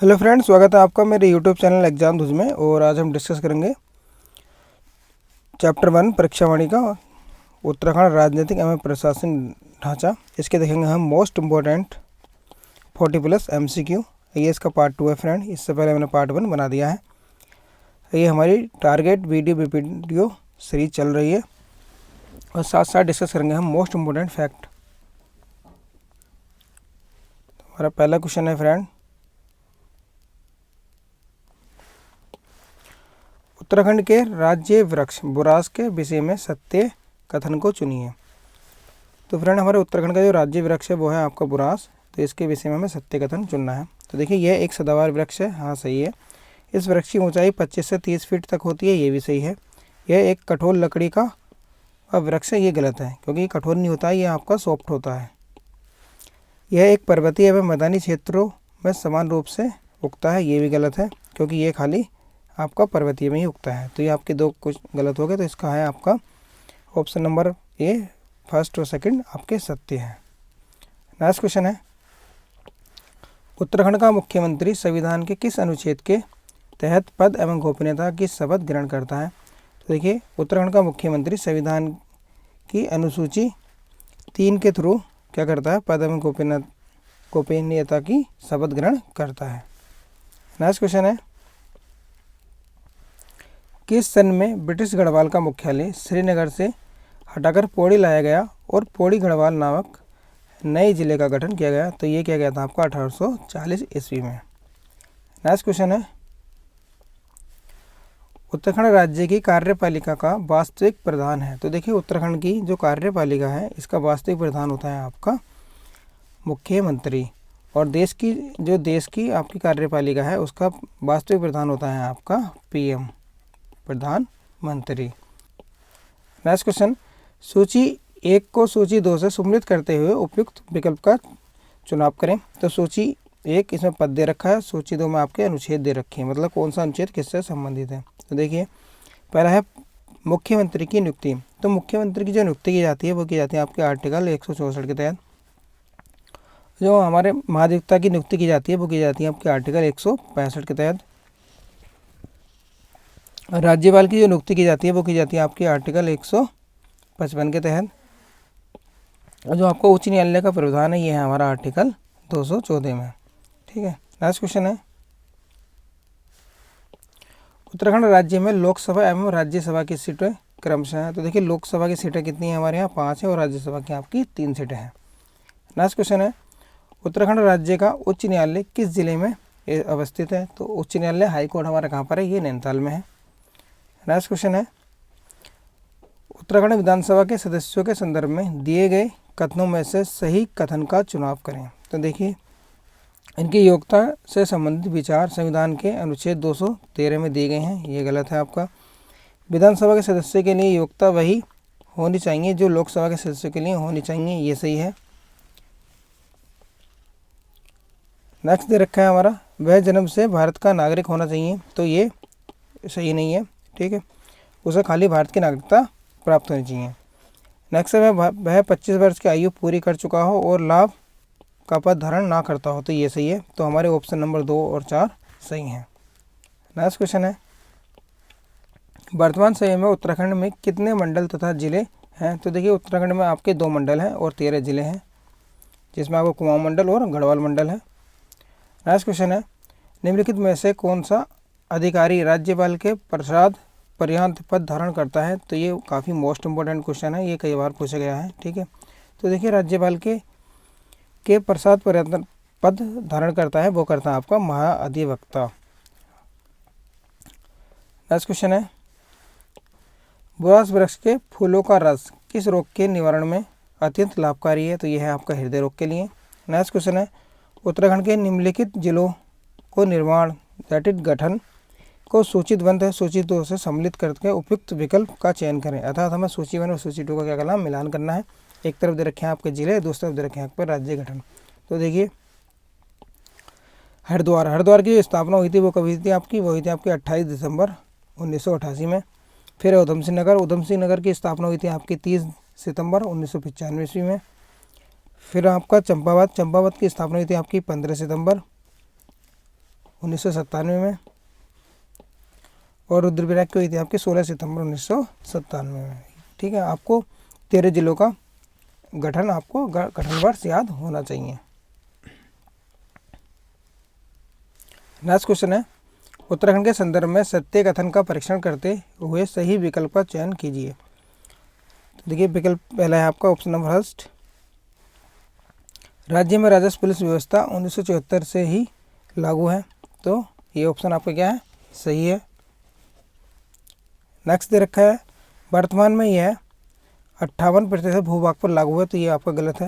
Hello friends, स्वागत है आपका मेरे यूट्यूब चैनल एग्जाम धुज में। और आज हम डिस्कस करेंगे चैप्टर 1 परीक्षावाणी का उत्तराखंड राजनीतिक एवं प्रशासनिक ढांचा। इसके देखेंगे हम मोस्ट इम्पोर्टेंट 40+ MCQ। ये इसका पार्ट 2 है फ्रेंड। इससे पहले मैंने पार्ट 1 बना दिया है। ये हमारी टारगेट वीडियो सीरीज चल रही है और साथ साथ डिस्कस करेंगे हम मोस्ट इम्पोर्टेंट फैक्ट। हमारा पहला क्वेश्चन है फ्रेंड, उत्तराखंड के राज्य वृक्ष बुरास के विषय में सत्य कथन को चुनिए। तो फ्रेंड, हमारे उत्तराखंड का जो राज्य वृक्ष है वो है आपका बुरास। तो इसके विषय में हमें सत्य कथन चुनना है। तो देखिए, यह एक सदाबहार वृक्ष है। हाँ, सही है। इस वृक्ष की ऊंचाई 25 से 30 फीट तक होती है। ये भी सही है। यह एक कठोर लकड़ी का वृक्ष है। ये गलत है, क्योंकि ये कठोर नहीं होता है, ये आपका सॉफ्ट होता है। यह एक पर्वतीय एवं मैदानी क्षेत्रों में समान रूप से उगता है। ये भी गलत है, क्योंकि ये खाली आपका पर्वतीय में ही उगता है। तो ये आपके दो कुछ गलत हो गए। तो इसका है आपका ऑप्शन नंबर ए, फर्स्ट और सेकंड आपके सत्य है। नेक्स्ट क्वेश्चन है, उत्तराखंड का मुख्यमंत्री संविधान के किस अनुच्छेद के तहत पद एवं गोपनीयता की शपथ ग्रहण करता है? तो देखिए, उत्तराखंड का मुख्यमंत्री संविधान की अनुसूची 3 के थ्रू क्या करता है? पद एवं गोपनीयता की शपथ ग्रहण करता है। नेक्स्ट क्वेश्चन है, किस सन में ब्रिटिश गढ़वाल का मुख्यालय श्रीनगर से हटाकर पौड़ी लाया गया और पौड़ी गढ़वाल नामक नए जिले का गठन किया गया? तो ये किया गया था आपका 1840 ईस्वी में। नेक्स्ट क्वेश्चन है, उत्तराखंड राज्य की कार्यपालिका का वास्तविक प्रधान है? तो देखिए, उत्तराखंड की जो कार्यपालिका है इसका वास्तविक प्रधान होता है आपका मुख्यमंत्री। और देश की आपकी कार्यपालिका है उसका वास्तविक प्रधान होता है आपका PM, प्रधानमंत्री। नेक्स्ट क्वेश्चन, सूची 1 को सूची 2 से सम्मिलित करते हुए उपयुक्त विकल्प का चुनाव करें। तो सूची 1 इसमें पद दे रखा है, सूची 2 में आपके अनुच्छेद दे रखे हैं, मतलब कौन सा अनुच्छेद किससे संबंधित है। तो देखिए, पहला है मुख्यमंत्री की नियुक्ति। तो मुख्यमंत्री की जो नियुक्ति की जाती है वो की जाती है आपके आर्टिकल 164 के तहत। जो हमारे महाधिवक्ता की नियुक्ति की जाती है वो की जाती है आपके आर्टिकल 165 के तहत। राज्यपाल की जो नियुक्ति की जाती है वो की जाती है आपके आर्टिकल 155 के तहत। और जो आपको उच्च न्यायालय का प्रावधान है ये है हमारा आर्टिकल 214 में। ठीक है। नेक्स्ट क्वेश्चन है, उत्तराखंड राज्य में लोकसभा एवं राज्यसभा की सीटें क्रमशः हैं। तो देखिए, लोकसभा की सीटें कितनी है? हमारे यहाँ 5 है और राज्यसभा की आपकी 3 सीटें हैं। नेक्स्ट क्वेश्चन है, उत्तराखंड राज्य का उच्च न्यायालय किस जिले में अवस्थित है? तो उच्च न्यायालय हाईकोर्ट हमारा कहाँ पर है? ये नैनीताल में है। नेक्स्ट क्वेश्चन है, उत्तराखंड विधानसभा के सदस्यों के संदर्भ में दिए गए कथनों में से सही कथन का चुनाव करें। तो देखिए, इनकी योग्यता से संबंधित विचार संविधान के अनुच्छेद 213 में दिए गए हैं। ये गलत है आपका। विधानसभा के सदस्य के लिए योग्यता वही होनी चाहिए जो लोकसभा के सदस्य के लिए होनी चाहिए। ये सही है। नेक्स्ट दे रखा है हमारा, वह जन्म से भारत का नागरिक होना चाहिए। तो ये सही नहीं है। ठीक है, उसे खाली भारत की नागरिकता प्राप्त होनी चाहिए। नेक्स्ट है, वह 25 वर्ष की आयु पूरी कर चुका हो और लाभ का पद धारण ना करता हो। तो ये सही है। तो हमारे ऑप्शन नंबर 2 और 4 सही हैं। नेक्स्ट क्वेश्चन है, वर्तमान समय में उत्तराखंड में कितने मंडल तथा जिले हैं? तो देखिए, उत्तराखंड में आपके 2 मंडल हैं और 13 जिले हैं, जिसमें आपको कुमाऊं मंडल और गढ़वाल मंडल है। नेक्स्ट क्वेश्चन है, निम्नलिखित में से कौन सा अधिकारी राज्यपाल के प्रसाद पर्यंत पद धारण करता है? तो ये काफ़ी मोस्ट इम्पोर्टेंट क्वेश्चन है, ये कई बार पूछा गया है। ठीक है, तो देखिए, राज्यपाल के प्रसाद पर्यंत पद धारण करता है वो करता है आपका महाअधिवक्ता। नेक्स्ट क्वेश्चन है, बुरास वृक्ष के फूलों का रस किस रोग के निवारण में अत्यंत लाभकारी है? तो यह है आपका हृदय रोग के लिए। नेक्स्ट क्वेश्चन है, उत्तराखंड के निम्नलिखित जिलों को निर्माण गठन को सूचित 1 है सूची 2 से सम्मिलित करके उपयुक्त विकल्प का चयन करें। अर्थात हमें सूची 1 और सूची 2 का क्या करना है? मिलान करना है। एक तरफ दे रखे हैं आपके जिले, दूसरी तरफ दे रखे हैं आपके राज्य गठन। तो देखिए, हरिद्वार की जो स्थापना हुई थी वो कभी थी आपकी? वो हुई थी आपकी 28 दिसंबर 1988 में। फिर उधम सिंह नगर की स्थापना हुई थी आपकी 30 सितंबर 1995 ईस्वी में। फिर आपका चंपावत की स्थापना हुई थी आपकी 15 सितंबर 1997 में, और रुद्रप्रयाग की हुई थी आपकी 16 सितंबर 1997 में। ठीक है, आपको 13 जिलों का गठन, आपको गठन वर्ष याद होना चाहिए। नेक्स्ट क्वेश्चन है, उत्तराखंड के संदर्भ में सत्य कथन का परीक्षण करते हुए सही विकल्प का चयन कीजिए। तो देखिए विकल्प पहला है आपका ऑप्शन नंबर फर्स्ट, राज्य में राजस्व पुलिस व्यवस्था 1974 से ही लागू है। तो ये ऑप्शन आपका क्या है, सही है। नेक्स्ट दे रखा है, वर्तमान में यह 58% भूभाग पर लागू है। तो ये आपका गलत है।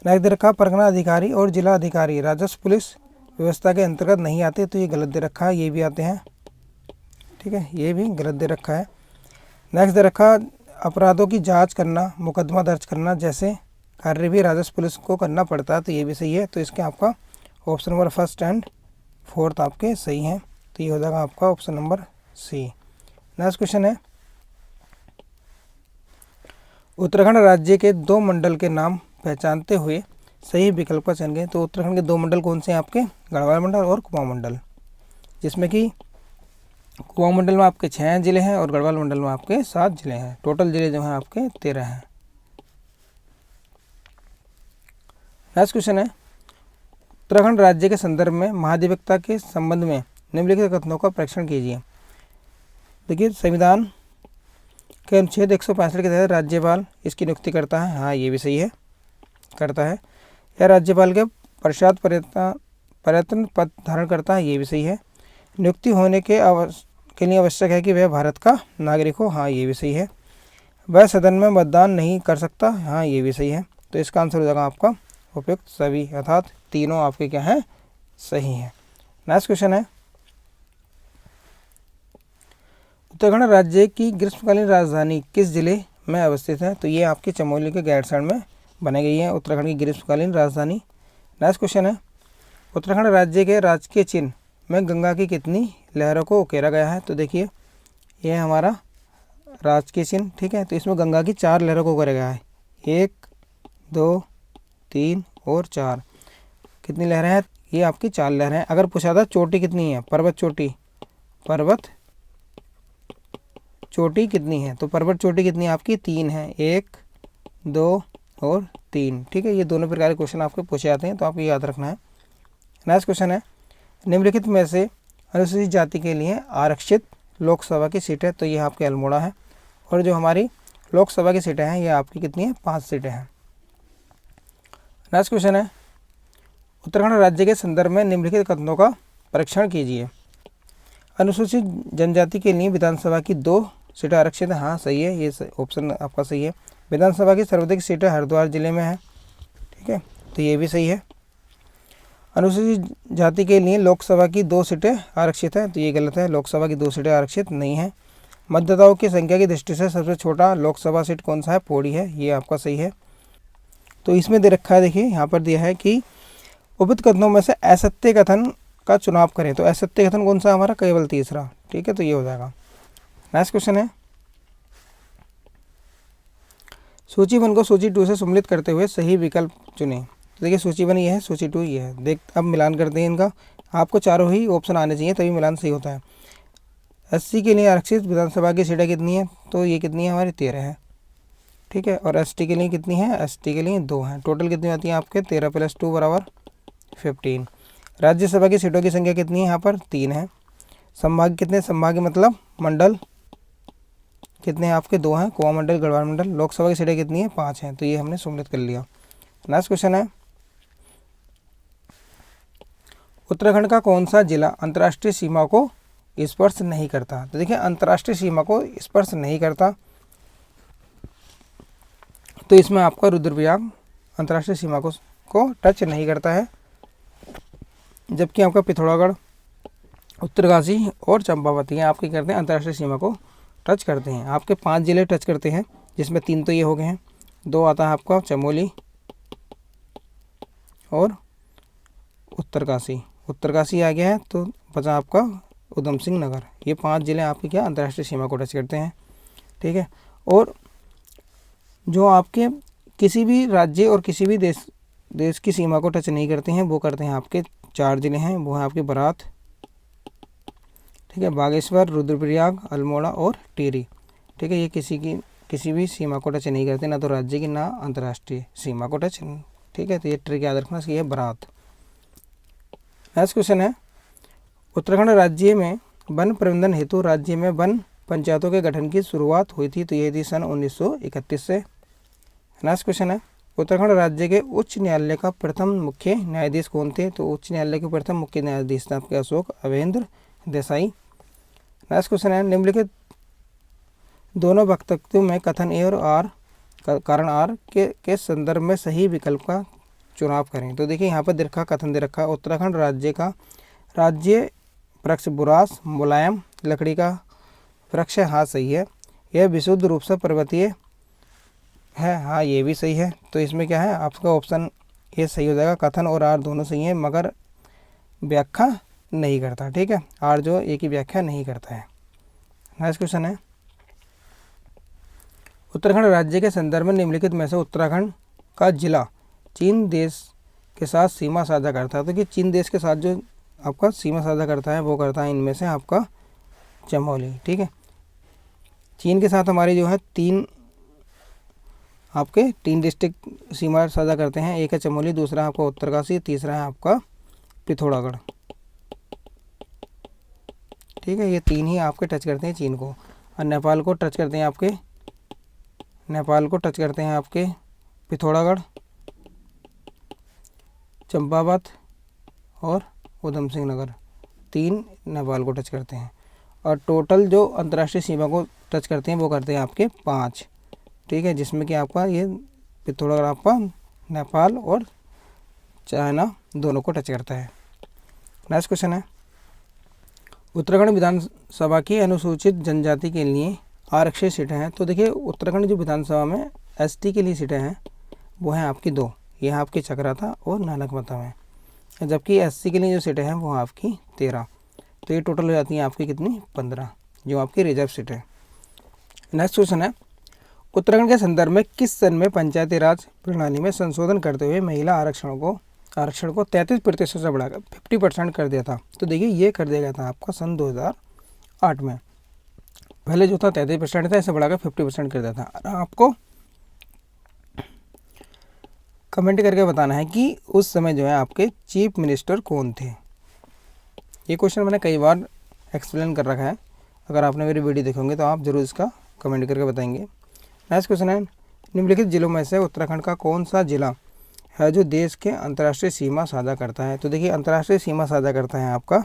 नेक्स्ट दे रखा, परगना अधिकारी और जिला अधिकारी राजस्व पुलिस व्यवस्था के अंतर्गत नहीं आते। तो ये गलत दे रखा है, ये भी आते हैं। ठीक है, ये भी गलत दे रखा है। नेक्स्ट दे रखा, अपराधों की जांच करना, मुकदमा दर्ज करना जैसे कार्य भी राजस्व पुलिस को करना पड़ता है। तो ये भी सही है। तो इसके आपका option number first and fourth आपके सही हैं। तो ये हो जाएगा आपका option number C. Next question है, उत्तराखंड राज्य के 2 मंडल के नाम पहचानते हुए सही विकल्प का चयन करें। तो उत्तराखंड के 2 मंडल कौन से हैं आपके, गढ़वाल मंडल और कुमाऊं मंडल, जिसमें कि कुमाऊं मंडल में आपके 6 जिले हैं और गढ़वाल मंडल में आपके 7 जिले हैं। टोटल जिले जो हैं आपके 13 हैं। नेक्स्ट क्वेश्चन है, उत्तराखंड राज्य के संदर्भ में महाधिवक्ता के संबंध में निम्नलिखित कथनों का परीक्षण कीजिए। देखिए, संविधान के अनुच्छेद 165 के तहत राज्यपाल इसकी नियुक्ति करता है। हाँ, ये भी सही है, करता है। या राज्यपाल के पश्चात पर्यटन पद धारण करता है। ये भी सही है। नियुक्ति होने के लिए आवश्यक है कि वह भारत का नागरिक हो। हाँ, ये भी सही है। वह सदन में मतदान नहीं कर सकता। हाँ, ये भी सही है। तो इसका आंसर हो जाएगा आपका उपयुक्त सभी, अर्थात तीनों आपके क्या हैं, सही हैं। नेक्स्ट क्वेश्चन है, उत्तराखंड राज्य की ग्रीष्मकालीन राजधानी किस जिले में अवस्थित है। तो ये आपके चमोली के गैरसैंण में बनाई गई है उत्तराखंड की ग्रीष्मकालीन राजधानी। नेक्स्ट क्वेश्चन है, उत्तराखंड राज्य के राजकीय चिन्ह में गंगा की कितनी लहरों को उकेरा गया है। तो देखिए, ये हमारा राजकीय चिन्ह। ठीक है, तो इसमें गंगा की 4 लहरों को उकेरा गया है, 1, 2, 3 और 4। कितनी लहरें हैं, ये आपकी 4 लहरें हैं। अगर पूछा था चोटी कितनी है, पर्वत चोटी कितनी है, तो पर्वत चोटी कितनी है आपकी, 3 है, 1, 2 और 3। ठीक है, ये दोनों प्रकार के क्वेश्चन आपके पूछे जाते हैं, तो आपको याद रखना है। नेक्स्ट क्वेश्चन है, निम्नलिखित में से अनुसूचित जाति के लिए आरक्षित लोकसभा की सीटें। तो ये आपके अल्मोड़ा है, और जो हमारी लोकसभा की सीटें हैं ये आपकी कितनी है, 5 सीटें हैं। नेक्स्ट क्वेश्चन है, उत्तराखंड राज्य के संदर्भ में निम्नलिखित कथनों का परीक्षण कीजिए। अनुसूचित जनजाति के लिए विधानसभा की 2 सीटें आरक्षित है। हाँ, सही है, ये ऑप्शन आपका सही है। विधानसभा की सर्वाधिक सीटें हरिद्वार जिले में है। ठीक है, तो ये भी सही है। अनुसूचित जाति के लिए लोकसभा की 2 सीटें आरक्षित है। तो ये गलत है, लोकसभा की 2 सीटें आरक्षित नहीं है। मतदाताओं की संख्या की दृष्टि से सबसे छोटा लोकसभा सीट कौन सा है, पौड़ी है। ये आपका सही है। तो इसमें दे रखा है, देखिए यहाँ पर दिया है कि उपयुक्त कथनों में से असत्य कथन का चुनाव करें। तो असत्य कथन कौन सा हमारा, केवल तीसरा। ठीक है, तो ये हो जाएगा। नेक्स्ट क्वेश्चन है, सूची 1 को सूची 2 से सम्मिलित करते हुए सही विकल्प चुनें। तो देखिए, सूची 1 ये है, सूची 2 ये है। देख, अब मिलान करते हैं इनका। आपको चारों ही ऑप्शन आने चाहिए, तभी मिलान सही होता है। 80 के लिए आरक्षित विधानसभा की सीटें कितनी है, तो ये कितनी है हमारी, 13 है। ठीक है, और एसटी के लिए कितनी है, एसटी के लिए 2 हैं। टोटल कितनी आती है आपके, 13 + 2 = 15। राज्यसभा की सीटों की संख्या कितनी है यहाँ पर, 3 है। संभाग कितने, संभाग मतलब मंडल कितने हैं आपके, 2 हैं, कुमाऊं मंडल, गढ़वाल मंडल। लोकसभा की सीटें कितनी है, 5 हैं। तो ये हमने सम्मिलित कर लिया। नेक्स्ट क्वेश्चन है, उत्तराखंड का कौन सा जिला अंतर्राष्ट्रीय सीमा को स्पर्श नहीं करता। तो देखिए, अंतर्राष्ट्रीय सीमा को स्पर्श नहीं करता, तो इसमें आपका रुद्रप्रयाग अंतर्राष्ट्रीय सीमा को टच नहीं करता है। जबकि आपका पिथौरागढ़, उत्तरकाशी और चंपावती आपके करते हैं अंतर्राष्ट्रीय सीमा को टच करते हैं। आपके 5 जिले टच करते हैं, जिसमें 3 तो ये हो गए हैं, 2 आता है आपका चमोली और उत्तरकाशी आ गया है। तो बचा आपका उधम सिंह नगर। ये 5 जिले आपके क्या अंतर्राष्ट्रीय सीमा को टच करते हैं। ठीक है, और जो आपके किसी भी राज्य और किसी भी देश की सीमा को टच नहीं करते हैं, वो करते हैं आपके 4 जिले हैं, वो हैं आपके बरात, ठीक है, बागेश्वर, रुद्रप्रयाग, अल्मोड़ा और टिहरी, ठीक है। ये किसी भी सीमा को टच नहीं करते, ना तो राज्य की ना अंतर्राष्ट्रीय सीमा को टच, ठीक है। तो ये ट्रिक याद रखना, ये है बरात। नेक्स्ट क्वेश्चन है, उत्तराखंड राज्य में वन प्रबंधन हेतु राज्य में वन पंचायतों के गठन की शुरुआत हुई थी, तो ये थी सन 1931 से। नेक्स्ट क्वेश्चन है, उत्तराखंड राज्य के उच्च न्यायालय का प्रथम मुख्य न्यायाधीश कौन थे, तो उच्च न्यायालय के प्रथम मुख्य न्यायाधीश थे आपके अशोक अवेंद्र देसाई। नेक्स्ट क्वेश्चन है, निम्नलिखित दोनों वक्तव्यों में कथन ए और आर कारण आर के संदर्भ में सही विकल्प का चुनाव करें। तो देखिए यहाँ पर दे रखा कथन दे रखा, उत्तराखंड राज्य का राज्य वृक्ष बुरास मुलायम लकड़ी का वृक्ष है, हाँ सही है। यह विशुद्ध रूप से पर्वतीय है, हाँ ये भी सही है। तो इसमें क्या है आपका ऑप्शन ये सही हो जाएगा, कथन और आर दोनों सही है, मगर व्याख्या नहीं करता, ठीक है। आर जो एक ही व्याख्या नहीं करता है। नेक्स्ट क्वेश्चन है, उत्तराखंड राज्य के संदर्भ में निम्नलिखित में से उत्तराखंड का जिला चीन देश के साथ सीमा साझा करता है। तो कि चीन देश के साथ जो आपका सीमा साझा करता है वो करता है इनमें से आपका चमोली, ठीक है। चीन के साथ हमारी जो है तीन डिस्ट्रिक्ट सीमा साझा करते हैं, एक है चमोली, दूसरा है आपका उत्तरकाशी, तीसरा है आपका पिथौरागढ़, ठीक है। ये तीन ही आपके टच करते हैं चीन को, और नेपाल को टच करते हैं आपके पिथौरागढ़, चंपावत और उधम सिंह नगर, तीन नेपाल को टच करते हैं। और टोटल जो अंतर्राष्ट्रीय सीमा को टच करते हैं वो करते हैं आपके 5, ठीक है, जिसमें कि आपका ये पिथौरागढ़ आपका नेपाल और चाइना दोनों को टच करता है। नेक्स्ट क्वेश्चन है, उत्तराखंड विधानसभा की अनुसूचित जनजाति के लिए आरक्षित सीटें हैं। तो देखिए उत्तराखंड जो विधानसभा में एसटी के लिए सीटें हैं वो हैं आपकी 2, ये है आपकी चक्राता और नानकमता में, जबकि एससी के लिए जो सीटें हैं वो आपकी 13। तो ये टोटल हो जाती हैं आपकी कितनी 15, जो आपकी रिजर्व सीट है। नेक्स्ट क्वेश्चन है, उत्तराखंड के संदर्भ में किस सन में पंचायती राज प्रणाली में संशोधन करते हुए महिला आरक्षण को 33% से बढ़ाकर 50% कर दिया था। तो देखिए ये कर दिया गया था आपका सन 2008 में, पहले जो था 33% था, इसे बढ़ाकर 50% कर दिया था। आपको कमेंट करके बताना है कि उस समय जो है आपके चीफ मिनिस्टर कौन थे। ये क्वेश्चन मैंने कई बार एक्सप्लेन कर रखा है, अगर आपने मेरी वीडियो देखोगे तो आप जरूर इसका कमेंट करके बताएंगे। नेक्स्ट क्वेश्चन है, निम्नलिखित जिलों में से उत्तराखंड का कौन सा जिला है जो देश के अंतर्राष्ट्रीय सीमा साझा करता है। तो देखिए अंतर्राष्ट्रीय सीमा साझा करता है आपका,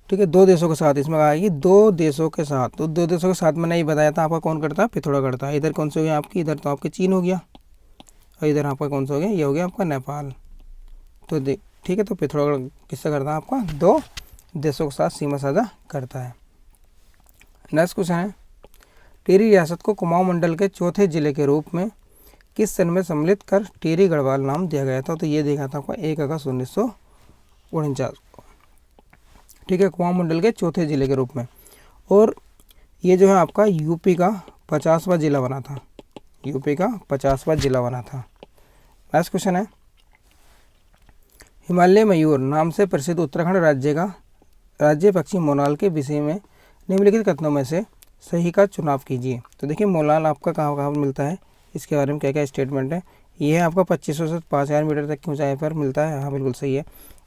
ठीक है, 2 देशों के साथ। इसमें कहा है कि 2 देशों के साथ, तो 2 देशों के साथ मैंने ये बताया था आपका कौन करता है, पिथौरागढ़ करता है। इधर कौन से हो गया आपकी, इधर तो आपके चीन हो गया, और इधर आपका कौन सा हो गया, ये हो गया आपका नेपाल। तो ठीक है, तो पिथौरागढ़ किससे करता है आपका 2 देशों के साथ सीमा साझा करता है। नेक्स्ट क्वेश्चन है, टिहरी रियासत को कुमाऊं मंडल के चौथे जिले के रूप में किस सन में सम्मिलित कर टिहरी गढ़वाल नाम दिया गया था। तो ये देखा था आपका 1 अगस्त 1949 को, ठीक है, कुमाऊं मंडल के चौथे जिले के रूप में। और ये जो है आपका यूपी का 50वां जिला बना था, यूपी का 50वां जिला बना था। नेक्स्ट क्वेश्चन है, हिमालय मयूर नाम से प्रसिद्ध उत्तराखंड राज्य का राज्य पक्षी मोनाल के विषय में निम्नलिखित कथनों में से सही का चुनाव कीजिए। तो देखिए मोनाल आपका कहाँ कहाँ मिलता है, इसके बारे में क्या क्या स्टेटमेंट है। ये है आपका 2500 से 5000 मीटर तक की ऊंचाई पर मिलता है, हाँ बिल्कुल सही है।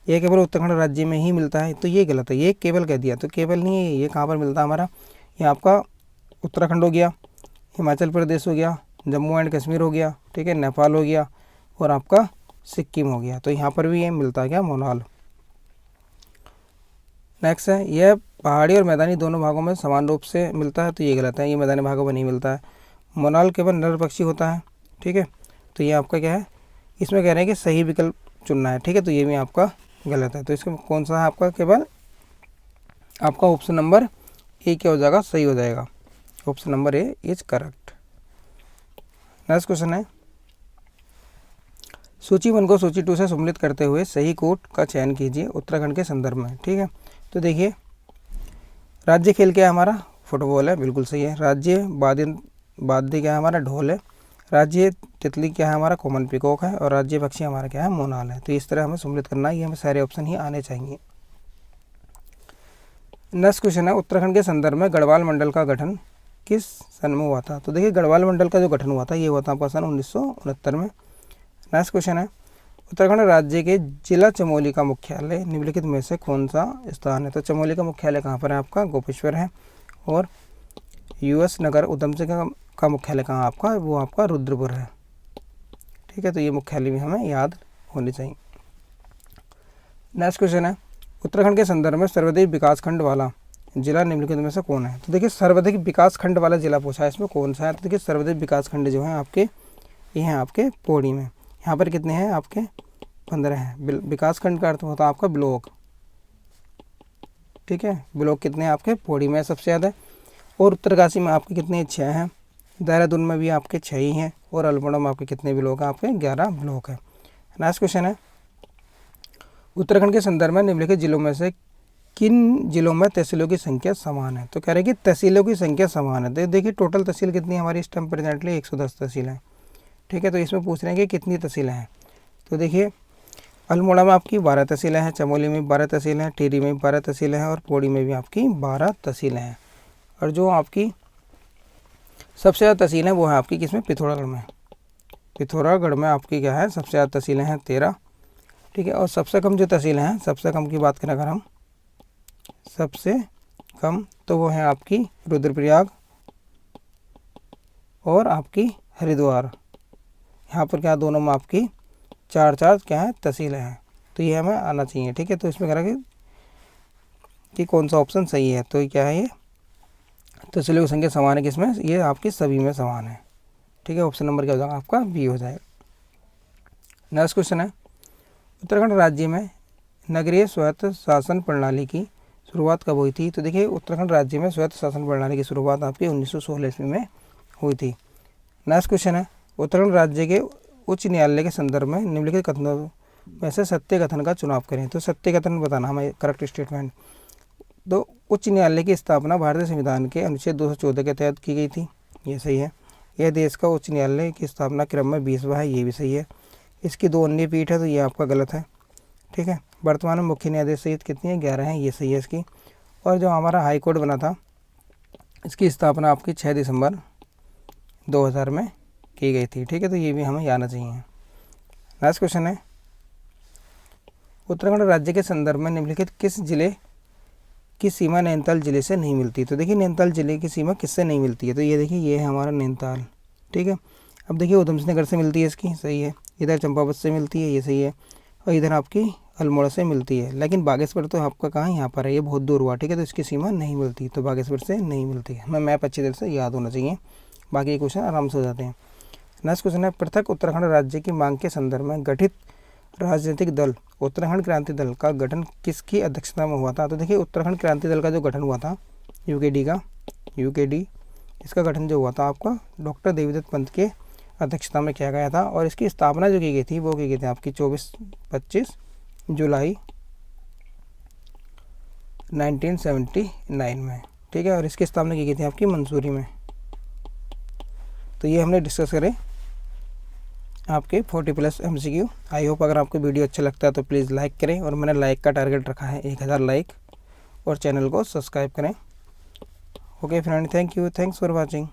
ये केवल उत्तराखंड राज्य में ही मिलता है, तो ये गलत है, ये केवल कह दिया, तो केवल नहीं है, ये कहाँ पर मिलता है हमारा, ये आपका उत्तराखंड हो गया, हिमाचल प्रदेश हो गया, जम्मू एंड कश्मीर हो गया, ठीक है, नेपाल हो गया और आपका सिक्किम हो गया। तो यहाँ पर भी ये मिलता है क्या, मोनाल। नेक्स्ट है, यह पहाड़ी और मैदानी दोनों भागों में समान रूप से मिलता है, तो ये गलत है, ये मैदानी भागों में नहीं मिलता है। मोनाल केवल नर पक्षी होता है, ठीक है, तो ये आपका क्या है, इसमें कह रहे हैं कि सही विकल्प चुनना है, ठीक है, तो ये भी आपका गलत है। तो इसका कौन सा है आपका, केवल आपका ऑप्शन नंबर ए क्या हो जाएगा, सही हो जाएगा, option number A is correct. Next question है, सूची 1 को सूची 2 से सम्मिलित करते हुए सही कोट का चयन कीजिए उत्तराखंड के संदर्भ में, ठीक है। तो देखिए राज्य खेल क्या है हमारा, फुटबॉल है, बिल्कुल सही है। राज्य वाद्य क्या है हमारा, ढोल है। राज्य तितली क्या है हमारा, कॉमन पीकॉक है, और राज्य पक्षी हमारा क्या है, मोनाल है। तो इस तरह हमें सम्मिलित करना है, ये हमें सारे ऑप्शन ही आने चाहिए। नेक्स्ट क्वेश्चन है, उत्तराखंड के संदर्भ में गढ़वाल मंडल का गठन किस सन में हुआ था। तो देखिए गढ़वाल मंडल का जो गठन हुआ था ये हुआ था आपका सन 1969 में। नेक्स्ट क्वेश्चन है, उत्तराखंड राज्य के जिला चमोली का मुख्यालय निम्नलिखित में से कौन सा स्थान है। तो चमोली का मुख्यालय कहाँ पर है आपका, गोपेश्वर है। और यूएस नगर उधम सिंह का मुख्यालय कहाँ आपका, वो आपका रुद्रपुर है। ठीक है, तो ये मुख्यालय भी हमें याद होनी चाहिए। नेक्स्ट क्वेश्चन है, उत्तराखंड के संदर्भ में सर्वाधिक विकासखंड वाला जिला निम्नलिखित में से कौन है। तो देखिए सर्वाधिक विकासखंड वाला जिला पूछा है, इसमें कौन सा है। तो देखिए सर्वाधिक विकासखंड जो है आपके ये हैं आपके पौड़ी में। यहाँ पर कितने हैं आपके 15 हैं। विकासखंड का अर्थ होता है आपका ब्लॉक। ठीक है, ब्लॉक कितने हैं आपके, पौड़ी में सबसे ज़्यादा। और उत्तरकाशी में आपके कितने 6 हैं। देहरादून में भी आपके 6 ही हैं। और अल्मोड़ा में आपके कितने ब्लॉक हैं, आपके 11 ब्लॉक है। नेक्स्ट क्वेश्चन है, उत्तराखंड के संदर्भ में निम्नलिखित जिलों में से किन जिलों में तहसीलों की संख्या समान है। तो कह रहे हैं कि तहसीलों की संख्या समान है। तो देखिए टोटल तहसील कितनी है हमारी इस टाइम प्रेजेंटली 110 तहसील हैं। ठीक है, तो इसमें पूछ रहे हैं कि कितनी तहसीलें हैं। तो देखिए अल्मोड़ा में आपकी 12 तहसीलें हैं, चमोली में 12 तहसीलें हैं, टिहरी में 12 तहसीलें हैं, और पौड़ी में भी आपकी 12 तहसीलें हैं। और जो आपकी सबसे ज़्यादा तहसील है वो है आपकी किसमें, पिथौरागढ़ में। पिथौरागढ़ में आपकी क्या है, सबसे ज़्यादा तहसीलें हैं 13। ठीक है, और सबसे कम जो तहसीलें हैं, सबसे कम की बात करें अगर हम, सबसे कम तो वो है आपकी रुद्रप्रयाग और आपकी हरिद्वार। यहाँ पर क्या दोनों में आपकी 4 क्या है तहसीलें हैं। तो ये हमें आना चाहिए। ठीक है, तो इसमें कह रहा है कि कौन सा ऑप्शन सही है। तो क्या है, ये तहसीलों की संख्या समान है किसमें, ये आपकी सभी में समान है। ठीक है, ऑप्शन नंबर क्या हो जाएगा आपका, बी हो जाएगा। नेक्स्ट क्वेश्चन है, उत्तराखंड राज्य में नगरीय स्वायत्त शासन प्रणाली की शुरुआत कब हुई थी। तो देखिए उत्तराखंड राज्य में स्वायत्त शासन प्रणाली की शुरुआत आपकी 1916 ईस्वी में हुई थी। नेक्स्ट क्वेश्चन है, उत्तराखंड राज्य के उच्च न्यायालय के संदर्भ में निम्नलिखित कथनों में से सत्य कथन का चुनाव करें। तो सत्य कथन बताना हमें करेक्ट स्टेटमेंट। तो उच्च न्यायालय की स्थापना भारतीय संविधान के अनुच्छेद 214 के तहत की गई थी, ये सही है। यह देश का उच्च न्यायालय की स्थापना क्रम में 20वां है, ये भी सही है। इसकी 2 अन्य पीठ है, तो ये आपका गलत है। ठीक है, वर्तमान में मुख्य न्यायाधीश सहित कितनी है, 11 हैं, ये सही है इसकी। और जो हमारा हाई कोर्ट बना था, इसकी स्थापना आपकी 6 दिसंबर 2000 में की गई थी। ठीक है, तो ये भी हमें आना चाहिए। नेक्स्ट क्वेश्चन है, उत्तराखंड राज्य के संदर्भ में निम्नलिखित किस जिले की सीमा नैनीताल जिले से नहीं मिलती। तो देखिए नैनीताल जिले की सीमा किससे नहीं मिलती है। तो ये देखिए ये है हमारा नैनीताल। ठीक है, अब देखिए उधम सिंह नगर से मिलती है इसकी, सही है। इधर चंपावत से मिलती है, ये सही है। और इधर आपकी अल्मोड़ा से मिलती है। लेकिन बागेश्वर तो आपका कहाँ, यहाँ पर है, ये बहुत दूर हुआ। ठीक है, तो इसकी सीमा नहीं मिलती, तो बागेश्वर से नहीं मिलती है। हमें मैप अच्छी तरह से याद होना चाहिए, बाकी क्वेश्चन आराम से हो जाते हैं। नेक्स्ट क्वेश्चन है, पृथक उत्तराखंड राज्य की मांग के संदर्भ में गठित राजनीतिक दल उत्तराखंड क्रांति दल का गठन किसकी अध्यक्षता में हुआ था। तो देखिए उत्तराखंड क्रांति दल का जो गठन हुआ था यूकेडी, इसका गठन जो हुआ था आपका डॉक्टर देवीदत्त पंत के अध्यक्षता में किया गया था। और इसकी स्थापना जो की गई थी वो की गई थी आपकी 25 जुलाई 1979 में। ठीक है, और इसकी स्थापना की गई थी आपकी मंसूरी में। तो ये हमने डिस्कस करें आपके 40+ MCQ। आई होप अगर आपको वीडियो अच्छा लगता है तो प्लीज़ लाइक करें, और मैंने लाइक का टारगेट रखा है 1000 लाइक, और चैनल को सब्सक्राइब करें। Okay friend, thank you, thanks for watching.